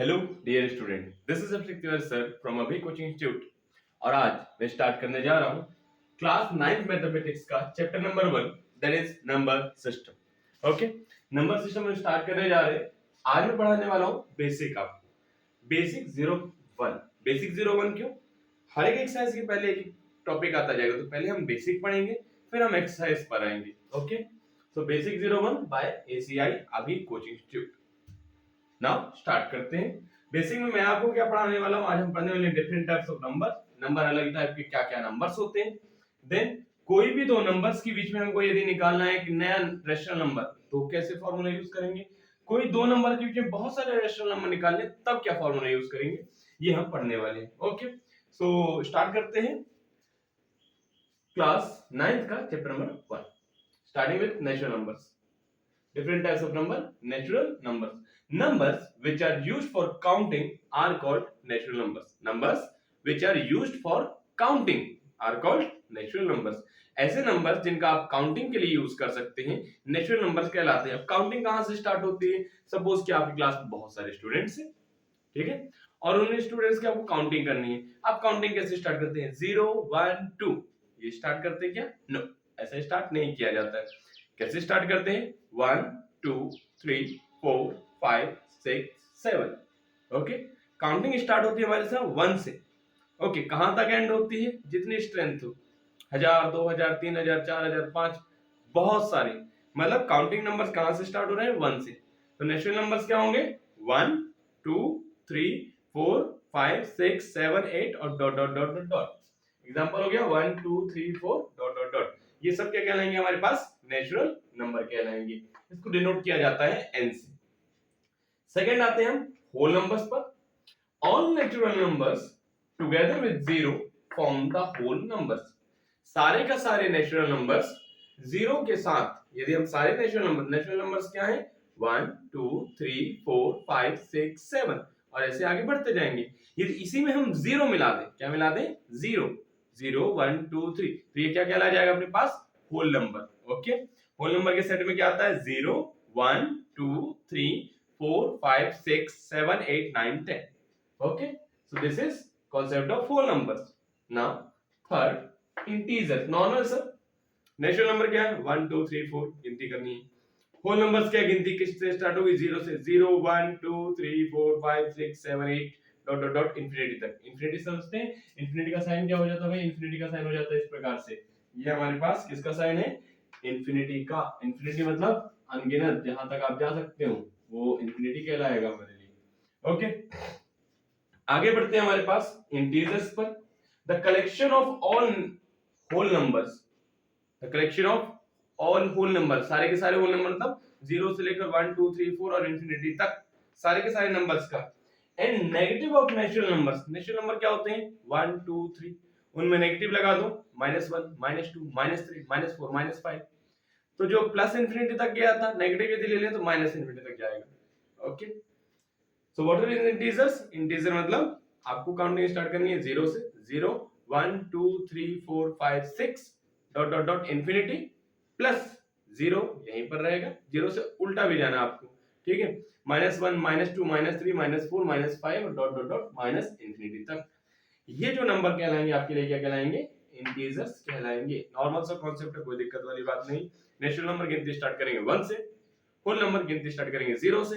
Hello dear student, this is Abhishek Tiwari sir from Abhi coaching institute. और आज मैं स्टार्ट करने जा रहा हूँ क्लास 9th मैथमेटिक्स का chapter number 1, that is number system. Okay, number system में स्टार्ट करने जा रहे हैं। आज मैं पढ़ाने वाला हूँ बेसिक, आपको बेसिक 01। बेसिक 01 क्यों? हर एक एक्सरसाइज के पहले एक टॉपिक आता जाएगा, तो पहले हम बेसिक पढ़ेंगे, फिर हम एक्सरसाइज पर आएंगे। Okay, so basic 01 by ACI Abhi coaching institute. Now start करते हैं। बेसिक में मैं आपको क्या पढ़ाने वाला हूं? आज हम पढ़ने वाले different types of number. Number अलग टाइप के क्या क्या नंबर्स होते हैं। देन कोई भी दो नंबर्स के बीच में हमको यदि निकालना है कि नया रेशनल नंबर, तो कैसे फॉर्मूला यूज करेंगे। कोई दो नंबर के बीच में बहुत सारे रेशनल नंबर निकालने, तब क्या फॉर्मूला यूज करेंगे, ये हम पढ़ने वाले हैं। ओके, सो स्टार्ट करते हैं क्लास 9th का chapter number 1, starting with natural numbers. Different types of number, natural numbers. Numbers which are used for counting are called natural numbers. Numbers which are used for counting are called natural numbers. ऐसे numbers जिनका आप counting के लिए use कर सकते हैं, natural numbers कहलाते हैं। अब काउंटिंग कहां से स्टार्ट होती है? सपोज कि आपकी क्लास में बहुत सारे स्टूडेंट्स हैं, ठीक है, और उन स्टूडेंट्स की आपको काउंटिंग करनी है। आप काउंटिंग कैसे स्टार्ट करते हैं? 0 1 2 ये स्टार्ट करते हैं क्या? नो, ऐसा स्टार्ट नहीं किया जाता है। कैसे स्टार्ट करते हैं? 1 2 3 4 5 6 7। ओके, काउंटिंग स्टार्ट होती है हमारे साथ 1 से। ओके, कहां तक एंड होती है? जितनी स्ट्रेंथ हो, 1000 2000 3000 4000 5, बहुत सारे। मतलब काउंटिंग नंबर्स कहां से स्टार्ट हो रहे हैं? 1 से। तो नेचुरल नंबर्स क्या होंगे? 1 2 3 4 5 6 7 8 और dot dot dot dot dot. Example हो गया 1 2 3 4 डॉट डॉट डॉट। ये सब क्या कहलाएंगे? हमारे पास नेचुरल नंबर कहलाएंगे। इसको डिनोट किया जाता है n से। सेकंड आते हैं हम होल नंबर्स पर। All natural numbers together with zero form the whole numbers. सारे का सारे नेचुरल नंबर्स जीरो के साथ, यदि हम सारे नेचुरल नंबर्स क्या है? 1 2 3 4 5 6 7 और ऐसे आगे बढ़ते जाएंगे। यदि इसी में हम जीरो मिला दें, क्या मिला दें? जीरो 0 1 2 3, तो ये क्या कहला जाएगा अपने पास? Whole number. Okay, whole number के सेट में क्या आता है? 0 1 2 3 4 5 6 7 8 9 10। Okay, so this is concept of whole numbers. Now third, integers, normal sir. Natural number क्या है? 1 2 3 4 गिनती करनी है। होल नंबर्स क्या गिनती किससे स्टार्ट होगी? 0 से। 0 1 2 3 4 5 6 7 8 डॉट डॉट डॉट इन्फिनिटी तक। इन्फिनिटी समझते हैं? इन्फिनिटी का साइन क्या हो जाता है भाई? इन्फिनिटी का साइन हो जाता है इस प्रकार से। ये हमारे पास किसका साइन है? इन्फिनिटी का। इन्फिनिटी मतलब अनगिनत, जहां तक आप जा सकते हो वो इन्फिनिटी कहलाएगा हमारे लिए। ओके, आगे बढ़ते हैं हमारे पास इंटीजर्स पर। The collection of all whole numbers, the collection of all whole number, सारे के सारे होल नंबर मतलब 0 से लेकर 1 2 3 4 और इंफिनिटी तक सारे के सारे नंबर्स का। And negative of natural numbers. Natural number क्या होते हैं? 1 2 3, उनमें नेगेटिव लगा दो, -1 -2 -3 -4 -5। तो जो प्लस इंफिनिटी तक गया था, नेगेटिव यदि ले लें तो माइनस इंफिनिटी तक जाएगा। Okay, so what are integers? Integer मतलब आपको काउंटिंग स्टार्ट करनी है 0 से। 0 1 2 3 4 5 6 dot dot dot infinity plus 0 यहीं पर रहेगा। 0 से उल्टा भी जाना आपको, ठीक है? -1 -2 -3 -4 -5 और dot dot dot minus infinity तक। ये जो नंबर कहलाएंगे आपके लिए क्या कहलाएंगे? इंटीजर्स कहलाएंगे। नॉर्मल सा कॉन्सेप्ट है, कोई दिक्कत वाली बात नहीं। नेचुरल नंबर गिनती स्टार्ट करेंगे 1 से, होल नंबर गिनती स्टार्ट करेंगे 0 से,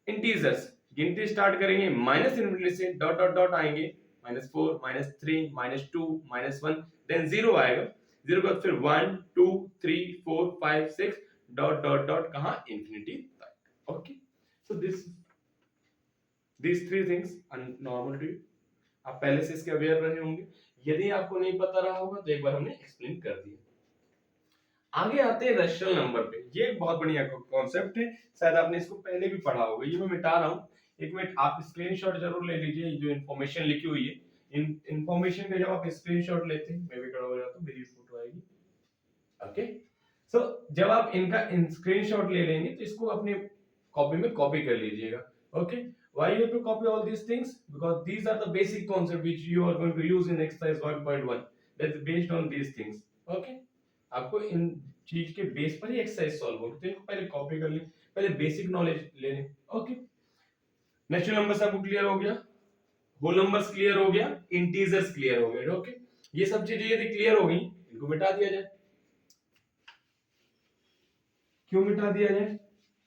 इंटीजर्स गिनती स्टार्ट करेंगे माइनस इनफिनिटी से, डॉट डॉट डॉट आएंगे -4 -3 -2 -1, देन 0 आएगा। 0 के बाद फिर 1 2 3 4 5 6 डॉट डॉट डॉट कहां? इंफिनिटी तक। Okay, so these three things are normal to you. आप पहले से इसके अवेयर रहे होंगे। यदि आपको नहीं पता रहा होगा तो एक बार हमने एक्सप्लेन कर दिया। आगे आते हैं रेशनल नंबर पे। ये एक बहुत बढ़िया कॉन्सेप्ट है, शायद आपने इसको पहले भी पढ़ा होगा। ये मैं मिटा रहा हूँ, एक मिनट आप स्क्रीनशॉट जरूर ले लीजिए। जो इन्फॉर्मेशन लिखी हुई है, इन इन्फॉर्मेशन का जब आप स्क्रीनशॉट लेते हैं, मैं भी खड़ा हो जाता हूँ, मेरी फोटो आएगी। ओके, सो जब आप इनका स्क्रीनशॉट ले लेंगे तो इसको अपने कॉपी में कॉपी कर लीजिएगा। Okay, why you have to copy all these things? Because these are the basic concepts which you are going to use in exercise 1.1, that's based on these things. Okay, आपको इन चीज के base पर ही exercise solve होगी, तो इनको पहले copy कर लें, पहले बेसिक नॉलेज ले लें। ओके, नेचुरल नंबर्स आपको क्लियर हो गया, होल नंबर्स क्लियर हो गया, इंटीजर्स क्लियर हो गए। ओके, ये सब चीजें यदि क्लियर हो गई, इनको मिटा दिया जाए। क्यों मिटा दिया जाए?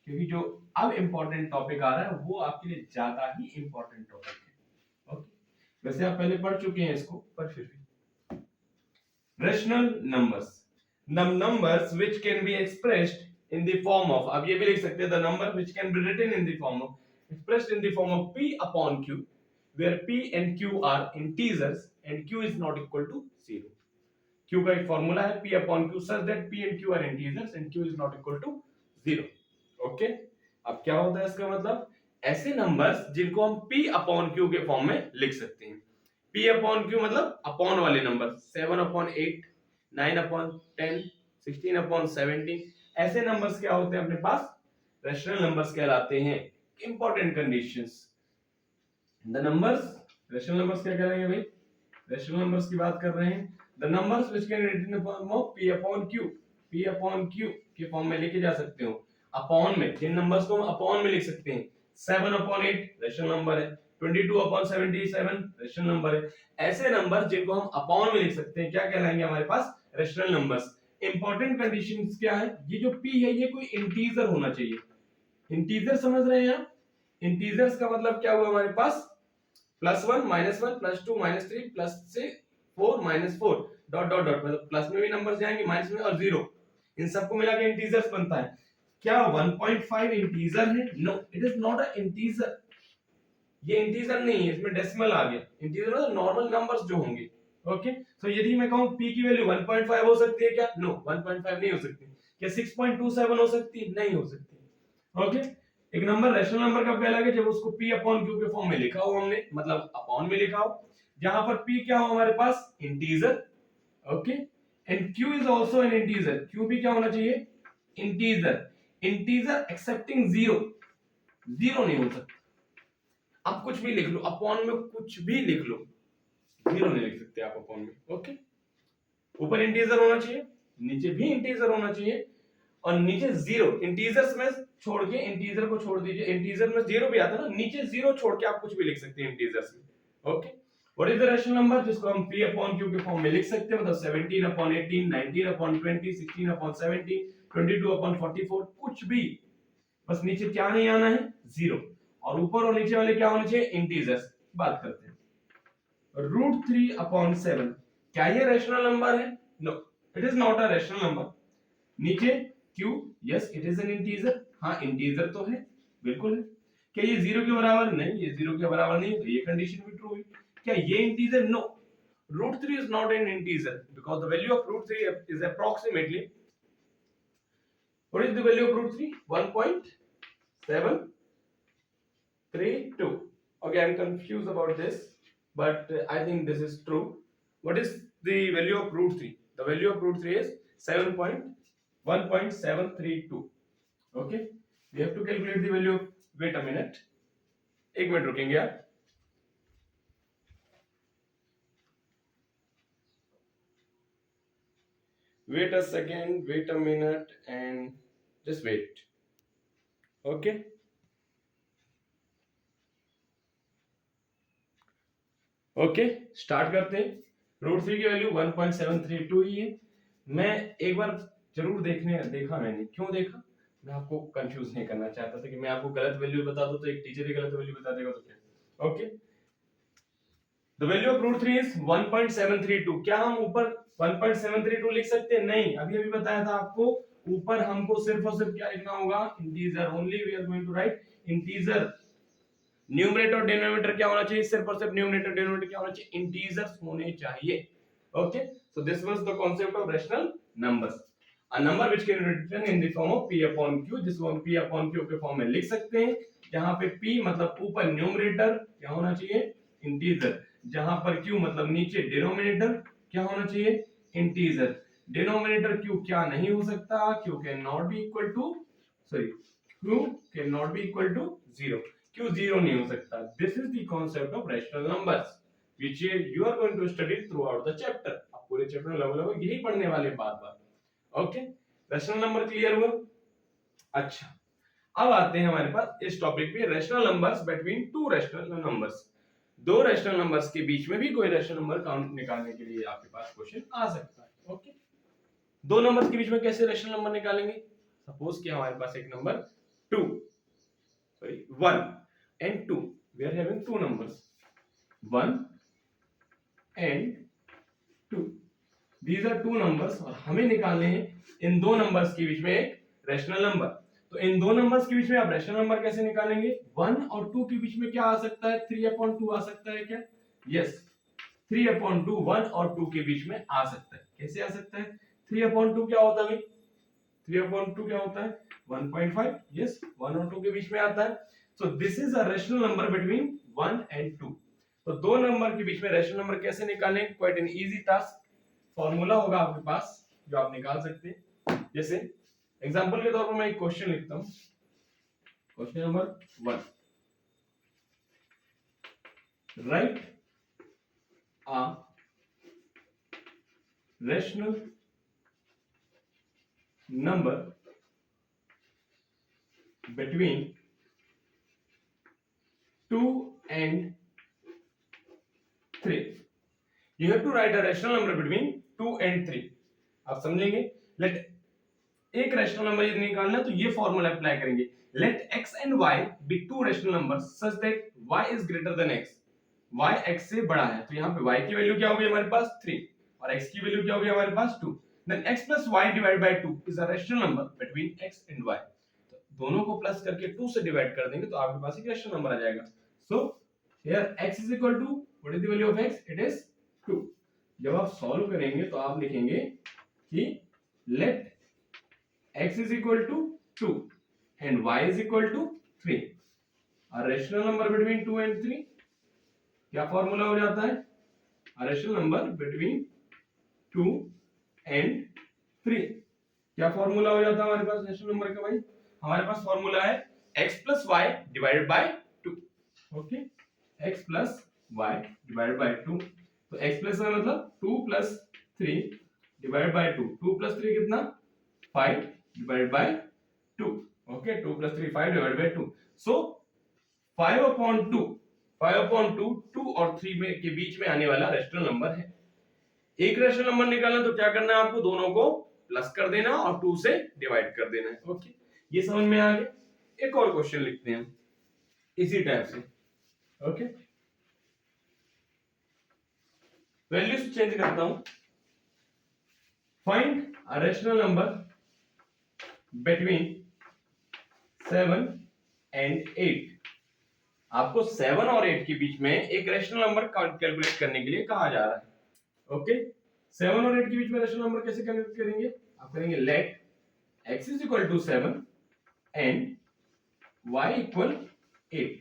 क्योंकि जो अब इंपॉर्टेंट टॉपिक आ रहा है वो आपके लिए ज्यादा ही इंपॉर्टेंट टॉपिक है। ओके, वैसे आप पहले पढ़ चुके हैं इसको, पर फिर भी rational numbers, the numbers which can be expressed in the form of, अब ये भी लिख सकते हैं the number which can be written in the form of, expressed in the form of p upon q, where p and q are integers and q is not equal to 0. q का एक formula है p upon q such that p and q are integers and q is not equal to 0. Okay, अब क्या होता है इसका मतलब, ऐसे नंबर्स जिनको हम p upon q के फॉर्म में लिख सकते हैं। p upon q मतलब अपॉन वाले नंबर, 7 upon 8, 9 upon 10, 16 upon 17, ऐसे नंबर्स क्या होते हैं अपने पास, रेशनल नंबर्स कहलाते हैं। Important conditions, the numbers, rational numbers क्या करेंगे भाई, रेशनल नंबर्स की बात कर रहे हैं। The numbers which can written in the form of p upon q, p upon q के फॉर्म में लेके जा सकते हो। अपॉन में, जिन नंबर्स को हम अपॉन में लिख सकते हैं, 7 upon 8 रेशनल नंबर है, 22 upon 77 रेशनल नंबर है। ऐसे नंबर जिनको हम अपॉन में लिख सकते हैं क्या कहलाएंगे हमारे पास, रेशनल नंबर्स। इंपॉर्टेंट कंडीशंस क्या है, ये जो p है ये कोई इंटीजर होना चाहिए। इंटीजर समझ रहे हैं आप, इंटीजर्स का मतलब क्या हुआ हमारे पास, +1 -1 +2 -3 +4 -4 डॉट डॉट डॉट, मतलब प्लस में भी नंबर्स जाएंगे, माइनस में और 0, इन सबको मिला के इंटीजर्स बनता है। क्या 1.5 इंटीजर है? No, it is not a integer, ये इंटीजर नहीं है, इसमें डेसिमल आ गया। इंटीजर मतलब नॉर्मल नंबर्स जो होंगे। ओके, तो यदि मैं कहूं p की वैल्यू 1.5 हो सकती है क्या? नो, 1.5 नहीं हो सकती। क्या 6.27 हो सकती है? नहीं हो सकती। ओके, एक नंबर रेशनल नंबर कब कहलाएगा, जब उसको p अपॉन q के फॉर्म में लिखा हो हमने, मतलब अपॉन में लिखा हो, जहां पर p क्या हो हमारे पास, integer. Okay, and q is also an integer, q भी क्या होना चाहिए, इंटीजर। इंटीजर एक्सेप्टिंग 0, 0 नहीं हो सकता। आप कुछ भी लिख लो, अपॉन में कुछ भी लिख लो, 0 नहीं लिख सकते आप अपॉन में। ओके, ऊपर इंटीजर होना चाहिए, नीचे भी इंटीजर होना चाहिए, और नीचे 0, इंटीजर्स में छोड़ के, इंटीजर को छोड़ दीजिए, इंटीजर में 0 भी आता है ना, नीचे 0 छोड़ के आप कुछ भी लिख सकते हैं इंटीजर्स में। Okay, what is the rational number, जिसको हम p अपॉन q के फॉर्म में लिख सकते हैं, मतलब 17 अपॉन 18, 19 अपॉन 20, 16 अपॉन 17, 22 अपॉन 44, कुछ भी, बस नीचे क्या नहीं आना है, 0, और ऊपर और नीचे वाले क्या होने चाहिए, इंटीजर्स। बात करते हैं √3 अपॉन 7, क्या ये रेशनल नंबर है? No, it is not a rational number. नीचे q, yes it is an integer, हाँ इंटीजर तो है, बिल्कुल है। क्या ये 0 के बराबर? नहीं, ये 0 के बराबर नहीं है, तो ये कंडीशन भी ट्रू हुई। क्या ये integer? No, √3 is not an integer because the value of √3 is approximately, what is the value of √3? 1.732. Okay, I'm confused about this, but I think this is true. What is the value of √3? The value of √3 is 1.732. Okay, we have to calculate the value of, wait a minute, एक minute रुकेंगे आप, wait a second, wait a minute and just wait. Okay, okay, start करते हैं। √3 की value 1.732 ही है। मैं एक बार जरूर देखा मैंने, क्यों देखा, मैं आपको कंफ्यूज नहीं करना चाहता था कि मैं आपको गलत वैल्यू बता दूं तो एक टीचर ही गलत वैल्यू बता देगा तो क्या। Okay, the value of √3 is 1.732। क्या हम ऊपर 1.732 लिख सकते हैं? नहीं, अभी अभी बताया था आपको, ऊपर हमको सिर्फ और सिर्फ क्या लिखना होगा, integer only, we are going to write integer. Numerator और डिनोमिनेटर क्या होना चाहिए, सिर्फ और सिर्फ न्यूमरेटर डिनोमिनेटर क्या होना चाहिए, इंटीजर्स होने चाहिए। Okay, so this was the concept of rational numbers, a number which can be written in the form of p upon q, जिसको हम p अपॉन q के फॉर्म में लिख सकते हैं, जहां पे p मतलब ऊपर न्यूमरेटर क्या होना चाहिए, इंटीजर, जहां पर q मतलब नीचे डिनोमिनेटर क्या होना चाहिए, इंटीजर। डिनोमिनेटर q क्या नहीं हो सकता, q can not be equal to, sorry, q can not be equal to 0, q 0 नहीं हो सकता। This is the concept of rational numbers which you are going to study throughout the chapter। आप पूरे chapter में लगभग यही पढ़ने वाले बार बार। ओके, रेशनल नंबर क्लियर हुआ। अच्छा, अब आते हैं हमारे पास इस टॉपिक पे rational numbers between two rational numbers. दो रेशनल नंबर्स के बीच में भी कोई रेशनल नंबर काउंट निकालने के लिए आपके पास क्वेश्चन आ सकता है। ओके, दो नंबर्स के बीच में कैसे रेशनल नंबर निकालेंगे? सपोज कि हमारे पास एक number 1 and 2, we are having two numbers 1 and 2, these are two numbers और हमें निकालने हैं इन दो नंबर्स के बीच में एक रेशनल नंबर। तो इन दो नंबर्स के बीच में आप रेशनल नंबर कैसे निकालेंगे? 1 और 2 के बीच में क्या आ सकता है? 3/2 आ सकता है क्या? यस, 3/2 1 और 2 के बीच में आ सकता है। कैसे आ सकता है? 3/2 क्या होता है? 3/2 क्या होता है? 1.5। यस, 1 और 2 के बीच में आता है। So this is a rational number between 1 and 2। तो दो नंबर के बीच में रेशनल नंबर कैसे निकालें? Quite an easy task. Formula होगा आपके पास जो आप निकाल सकते हैं। जैसे एग्जांपल के तौर पर मैं एक क्वेश्चन लिखता हूं। Question number 1, right a rational number between 2 and 3। You have to write a rational number between 2 and 3। आप समझेंगे? लेट एक रैशनल नंबर यदि निकालना है तो ये फॉर्मूला अप्लाई करेंगे। Let x and y be two rational numbers such that y is greater than x। y x से बड़ा है तो यहाँ पे y की वैल्यू क्या होगी हमारे पास 3 और x की वैल्यू क्या होगी हमारे पास 2। Then x plus y divided by 2 is a rational number between x and y। दोनों को प्लस करके 2 से डिवाइड कर देंगे तो आपके पास एक रेशनल नंबर आ जाएगा। So here x is equal to what is the value of x? It is 2। जब आप सॉल्व करेंगे तो आप लिखेंगे कि let x is equal to 2 and y is equal to 3। a rational number between 2 and 3 क्या formula हो जाता है? a rational number between 2 and 3 क्या फॉर्मूला हो जाता है हमारे पास रेशनल नंबर का? भाई हमारे पास फॉर्मूला है x plus y divided by 2। Okay, x plus y divided by 2। तो x plus y मतलब 2 plus 3 divided by 2। 2 plus 3 कितना? 5 divided by 2। Okay, 2 plus 3 5 divided by 2। सो 5/2 5/2 2 और 3 में के बीच में आने वाला रेशनल नंबर है। एक रेशनल नंबर निकालना तो क्या करना है आपको? दोनों को प्लस कर देना और 2 से डिवाइड कर देना है। ओके, ये समझ में आ गया। एक और क्वेश्चन लिखते हैं इसी टाइप से। ओके, वैल्यूज चेंज करता हूं। Find a rational number between 7 and 8। आपको 7 और 8 के बीच में एक रेशनल नंबर कैलकुलेट करने के लिए कहा जा रहा है। ओके, 7 और 8 के बीच में रेशनल नंबर कैसे कैलकुलेट करेंगे? आप करेंगे let x is equal to 7 and y equal 8।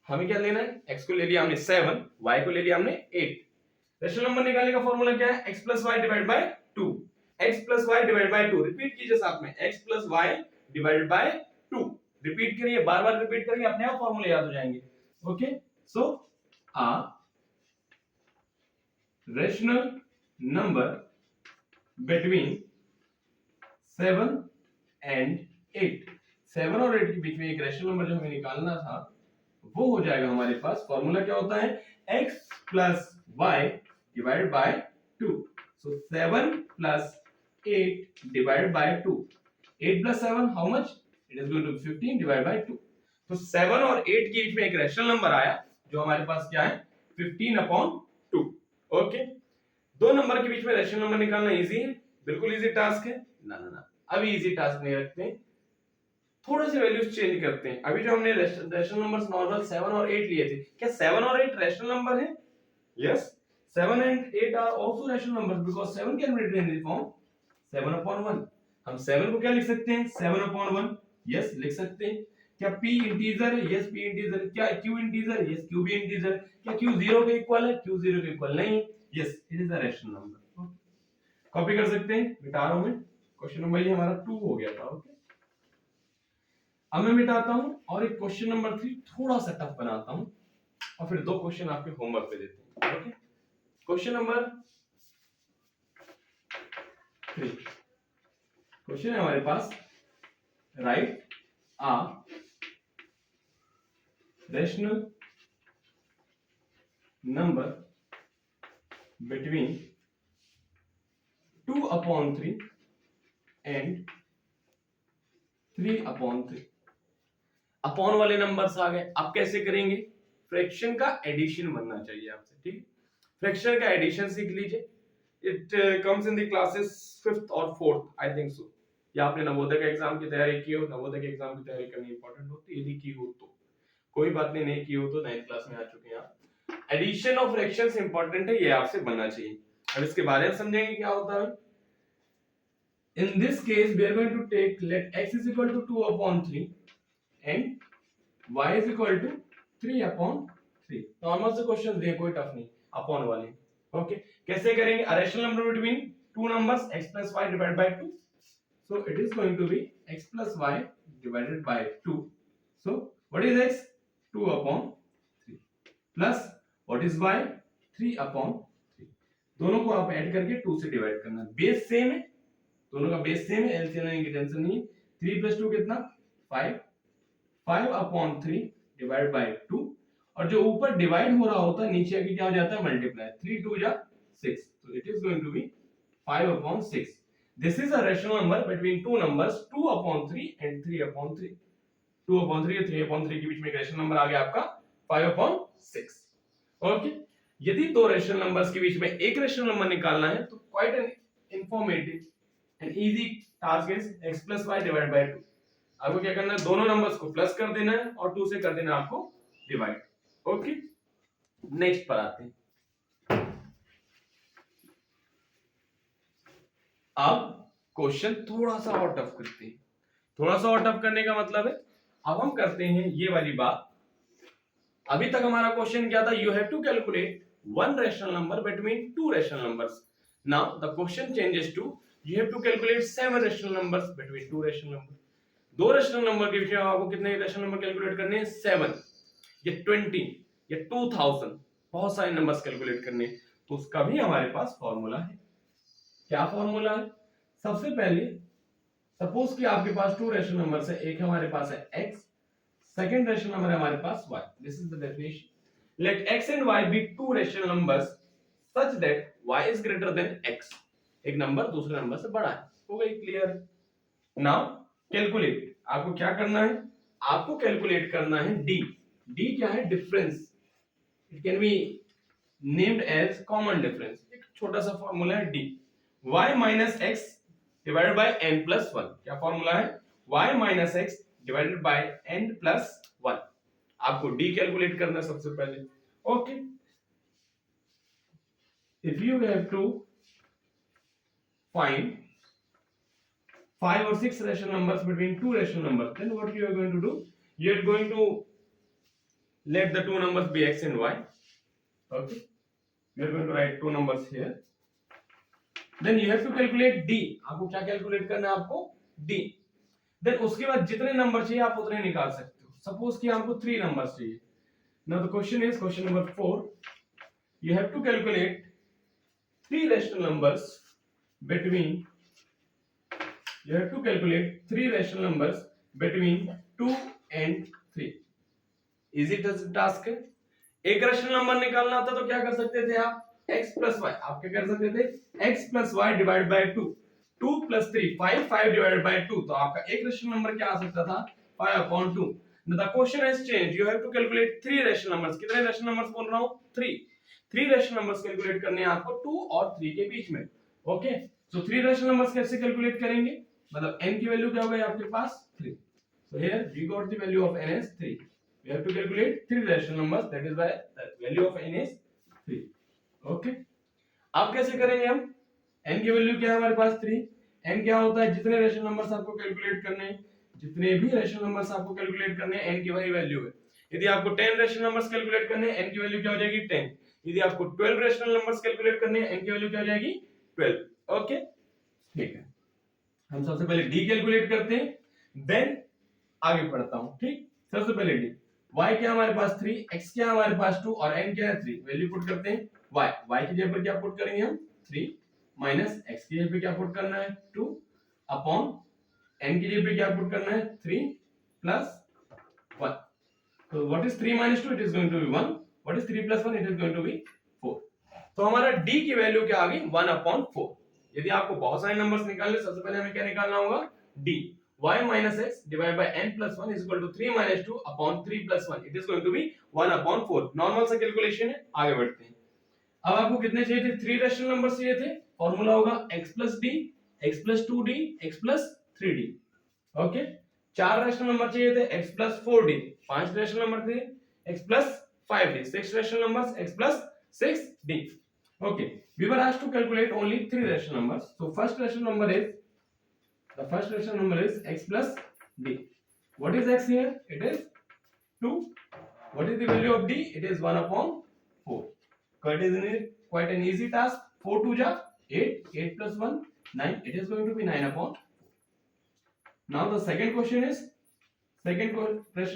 हमें क्या लेना है? x को ले लिया हमने 7, y को ले लिया हमने 8। रेशनल नंबर निकालने का फॉर्मूला क्या है? x plus y divided by 2। x plus y divided by 2 repeat कीजिए साथ में, x plus y divided by 2 repeat करिए, बार-बार रिपीट करेंगे अपने आप फॉर्मूले याद हो जाएंगे। Okay, so a rational number between 7 and 8। 7 और 8 के बीच में एक रेशनल नंबर जो हमें निकालना था वो हो जाएगा हमारे पास। फॉर्मूला क्या होता है? x plus y divided by 2। so 7 plus 8 divided by 2। 8 plus 7 how much? It is going to be 15 divided by 2। तो 7 और 8 के बीच में एक रेशनल नंबर आया जो हमारे पास क्या है? 15/2। ओके, दो नंबर के बीच में रेशनल नंबर निकालना इजी है, बिल्कुल इजी टास्क है। ना ना ना, अभी इजी टास्क नहीं रखते हैं, थोड़े से वैल्यूज चेंज करते हैं। अभी जो हमने रेशनल नंबर्स नॉर्मल 7 और 8 लिए थे, क्या 7 और 8 रेशनल नंबर है? Yes, 7 and 8 are also rational numbers because 7 can be written in the form 7/1। हम 7 को क्या लिख सकते हैं? 7/1। यस, लिख सकते हैं। क्या p इंटीजर है? Yes, p integer. क्या q इंटीजर है? यस, q भी इंटीजर। क्या q 0 के इक्वल है? q 0 के इक्वल नहीं है। Yes, it is a rational number. Copy कर सकते हैं, मिटा रहा हूं मैं। क्वेश्चन नंबर ये हमारा 2 हो गया था। ओके, अब मैं मिटाता हूं और एक क्वेश्चन नंबर 3 थोड़ा सा टफ बनाता हूं और फिर दो क्वेश्चन आपके होमवर्क पे देते हैं। ओके, क्वेश्चन नंबर 3 क्वेश्चन है हमारे पास, right are rational number between 2/3 and 3/3। अपॉन वाले नंबर्स आ गए, अब कैसे करेंगे? फ्रैक्शन का एडिशन बनना चाहिए आपसे, ठीक। फ्रैक्शन का एडिशन सीख लीजिए, it comes in the classes 5th और 4th आई थिंक सो। या आपने नवोदय का एग्जाम की तैयारी की हो, नवोदय के एग्जाम की तैयारी करनी इंपॉर्टेंट होती है, यदि की हो तो कोई बात नहीं की हो तो 9th क्लास में आ चुके हैं आप। एडिशन ऑफ फ्रैक्शंस इंपॉर्टेंट है, ये आपसे बनना चाहिए। अब इसके बारे में समझेंगे क्या होता है। In this case, we are going to take let x is equal to 2/3 and y is equal to 3/3। Normal से क्वेश्चन दिए, कोई टफ नहीं, अपॉन वाले। ओके, कैसे करेंगे? A rational number between two numbers x plus y divided by 2. So it is going to be x plus y divided by 2. So what is x? 2/3 plus what is y? 3/3। दोनों को आप add करके 2 से divide करना। Base same है, दोनों का base same है, एलसीएम लेने की टेंशन नहीं है। 3 + 2 कितना? 5। 5/3 डिवाइड बाय 2, और जो ऊपर डिवाइड हो रहा होता है नीचे आके क्या हो जाता है? मल्टीप्लाई। 3 2 जा 6, so it is going to be 5/6। This is a rational number between two numbers 2/3 and 3/3। 2/3 और 3/3 के बीच में एक रेशनल नंबर आ गया आपका 5/6। ओके, यदि दो रेशनल नंबर्स के बीच में एक रेशनल नंबर निकालना है तो quite an informative and easy task is x plus y divided by 2। आपको क्या करना है? दोनों नंबर्स को प्लस कर देना है और 2 से कर देना है आपको डिवाइड। ओके, नेक्स्ट पर आते हैं। अब क्वेश्चन थोड़ा सा और टफ करते हैं। थोड़ा सा और टफ करने का मतलब है, अब हम करते हैं ये वाली बात। अभी तक हमारा क्वेश्चन क्या था? You have to calculate one rational number between two rational numbers. Now the question changes to you have to calculate 7 rational numbers between two rational numbers। दो रेशनल नंबर के बीच में आपको कितने रेशनल नंबर कैलकुलेट करने हैं? 7 या 20 या 2000, बहुत सारे नंबर्स कैलकुलेट करने हैं। तो उसका भी हमारे पास फॉर्मूला है। क्या फॉर्मूला है? सबसे पहले सपोज कि आपके पास टू रेशनल नंबर्स है, एक हमारे पास है x, सेकंड रेशनल नंबर है हमारे पास y। This is the definition. Let x and y be two rational numbers such that y is greater than x। एक नंबर दूसरे नंबर से बड़ा है, हो गई क्लियर। नाउ कैलकुलेट, आपको क्या करना है? आपको कैलकुलेट करना है d। d क्या है? Difference. It can be named as common difference. एक छोटा सा फॉर्मूला है d। y minus x divided by n plus 1। क्या फॉर्मूला है? y minus x divided by n plus 1। आपको d कैलकुलेट करना है सबसे पहले। Okay, if you have to find 5 or 6 rational numbers between two rational numbers, then what you are going to do? You are going to let the two numbers be x and y। Okay, you are going to write two numbers here। Then you have to calculate d। आपको क्या calculate करना है? आपको d। then उसके बाद जितने number चाहिए आप उतने निकाल सकते हो। सपोज कि आपको 3 नंबर्स चाहिए। now the question is question number 4, you have to calculate 3 rational numbers between, you have to calculate 3 rational numbers between 2 and 3। Easy task है। एक रेशनल नंबर निकालना था तो क्या कर सकते थे आप? x plus y। आप क्या कर सकते थे? x plus y divided by 2। 2 plus 3 5, 5 divided by 2। तो आपका एक रेशनल नंबर क्या आ सकता था? 5/2। Now the question has changed, you have to calculate 3 rational numbers। कितने रेशनल नंबर्स बोल रहा हूं? 3। 3 रेशनल नंबर्स कैलकुलेट करने हैं आपको 2 और 3 के बीच में। ओके, सो 3 रेशनल नंबर्स कैसे कैलकुलेट करेंगे? मतलब n की वैल्यू क्या हो गई आपके पास? 3। So here we got the value of n as 3। We have to calculate 3 rational numbers, that is why the value of n is 3। Okay, अब कैसे करेंगे हम? n की वैल्यू क्या है हमारे पास? 3। n क्या होता है? जितने रेशनल नंबर्स आपको कैलकुलेट करने हैं, जितने भी रेशनल नंबर्स आपको कैलकुलेट करने हैं, n की वही वैल्यू है। यदि आपको 10 रेशनल नंबर्स कैलकुलेट करने हैं, n की वैल्यू क्या हो जाएगी? 10। यदि आपको 12 रेशनल नंबर्स कैलकुलेट करने हैं, n की वैल्यू क्या हो जाएगी? 12। ओके, ठीक है। हम सबसे पहले d कैलकुलेट करते हैं, देन आगे बढ़ता हूं। ठीक, सबसे पहले d। y क्या हमारे पास? 3, x क्या हमारे पास? 2 और n क्या है? 3। वैल्यू पुट करते हैं। y की जगह पर क्या पुट करेंगे हम? 3 माइनस x की जगह पे क्या पुट करना है? 2 अपॉन n की जगह पे क्या पुट करना है? 3 plus 1. So what is 3 minus 2? It is going to be 1. What is 3 plus 1? It is going to be 4. तो हमारा d की वैल्यू क्या आ गई 1/4. यदि आपको बहुत सारे नंबर्स निकालने सबसे पहले हमें क्या निकालना होगा d. y minus x divided by n plus 1 is equal to 3 minus 2 upon 3 plus 1. It is going to be 1/4. Normal सा कैलकुलेशन है, आगे बढ़ते हैं. अब आपको कितने चाहिए थे? 3 रैशनल नंबर चाहिए थे. फॉर्मूला होगा x plus d, x plus 2d, x plus 3d. Okay. 4 rational number चाहिए थे x plus 4d. 5 rational number थे x plus 5d. 6 rational numbers x plus 6d. Okay, we were asked to calculate only 3 rational numbers. So first rational number is x plus d. What is x here? It is 2. What is the value of d? It is 1/4. Quite an easy task. 4 2 ja 8. 8 plus 1 9. It is going to be 9/4. Now the second rational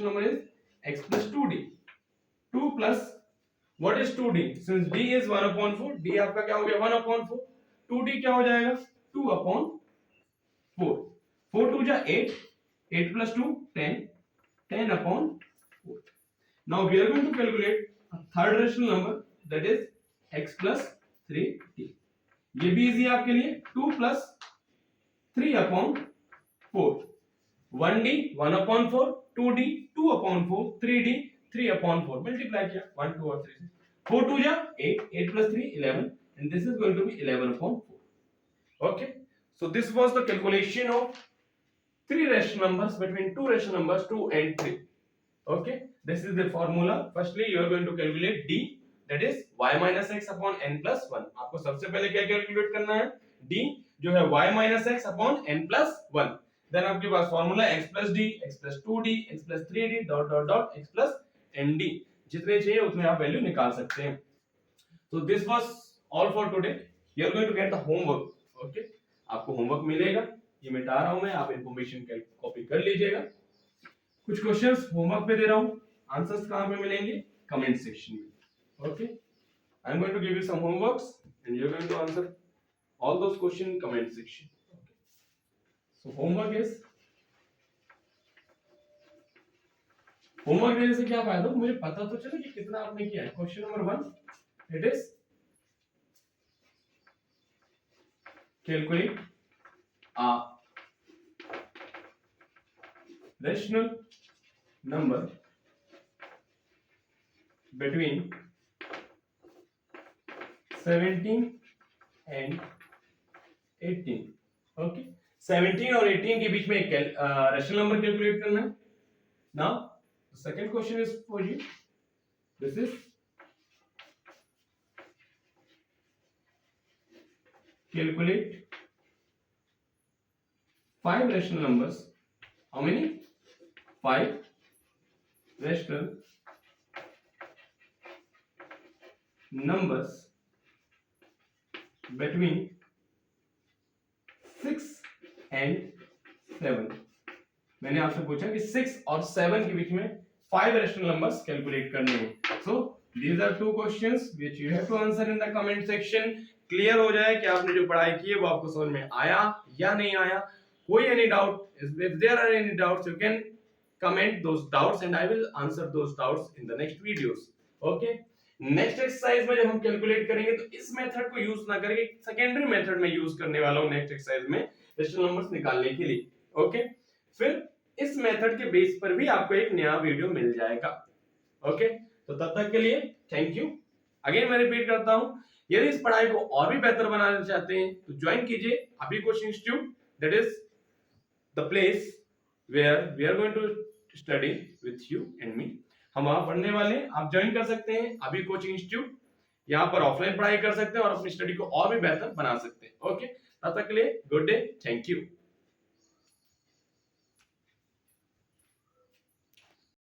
number is x plus 2d. 2 plus what is 2d? Since d is 1/4, d आपका क्या हो गया 1/4. 2d क्या हो जाएगा 2/4. 4 2 जा 8. 8 plus 2 10. 10/4. Now we are going to calculate a third rational number, that is x plus 3d. ये भी इजी है आपके लिए. 2 plus 3/4. 1d 1/4. 2d 2/4. 3d 3/4. Multiply किया 1 2 और 3 से. 4 2 जा 8. 8 plus 3 11. And this is going to be 11/4. Okay. So this was the calculation of 3 rational numbers between 2 rational numbers 2 and 3. Okay. This is the formula. Firstly, you are going to calculate d, that is y minus x upon n plus 1. आपको सबसे पहले क्या calculate करना है? d जो है y minus x upon n plus 1. Then आपके पास formula x plus d, x plus 2d, x plus 3d dot dot dot x plus nd. जितने चाहिए उतने आप वैल्यू निकाल सकते हैं. So this was all for today. You are going to get the homework. Okay? आपको homework मिलेगा. ये मिटा रहा हूं मैं, आप इंफॉर्मेशन कॉपी कर लीजिएगा. कुछ क्वेश्चंस होमवर्क पे दे रहा हूं. आंसर्स कहां पे मिलेंगे? कमेंट सेक्शन में. Okay? I am going to give you some homeworks and you are going to answer all those questions in comment section. Okay? So homework is homework देने से क्या फायदा? मुझे पता तो चले कि कितना आपने किया है. Question number 1, it is calculate a rational number between 17 and 18. Okay, 17 और 18 के बीच में एक रैशनल नंबर कैलकुलेट करना है. Now the second question is for you. This is calculate 5 rational numbers. How many? 5 rational numbers between 6 and 7. मैंने आपसे पूछा कि 6 और 7 के बीच में 5 rational numbers कैलकुलेट करने हैं. So these are 2 questions which you have to answer in the comment section. Clear हो जाए कि आपने जो पढ़ाई की है वो आपको समझ में आया या नहीं आया. कोई any doubt, if there are any doubts, you can comment those doubts and I will answer those doubts in the next videos. Okay? Next exercise में जब हम कैलकुलेट करेंगे तो इस मेथड को यूज ना करके सेकेंडरी मेथड में यूज करने वाला हूं नेक्स्ट एक्सरसाइज में रैशनल नंबर्स निकालने के लिए. ओके, फिर इस मेथड के बेस पर भी आपको एक नया वीडियो मिल जाएगा. ओके, तो तब तक के लिए थैंक यू. अगेन मैं रिपीट करता हूं, यदि इस पढ़ाई को और भी बेहतर बनाना चाहते हैं तो ज्वाइन कीजिए Abhi coaching institute. That is the place where we are going to study with you and me. हम वहां पढ़ने वाले हैं, आप ज्वाइन कर सकते हैं अभी कोचिंग इंस्टीट्यूट. यहाँ पर ऑफलाइन पढ़ाई कर सकते हैं और अपनी स्टडी को और भी बेहतर बना सकते हैं. ओके, तब तक के लिए गुड डे, थैंक यू.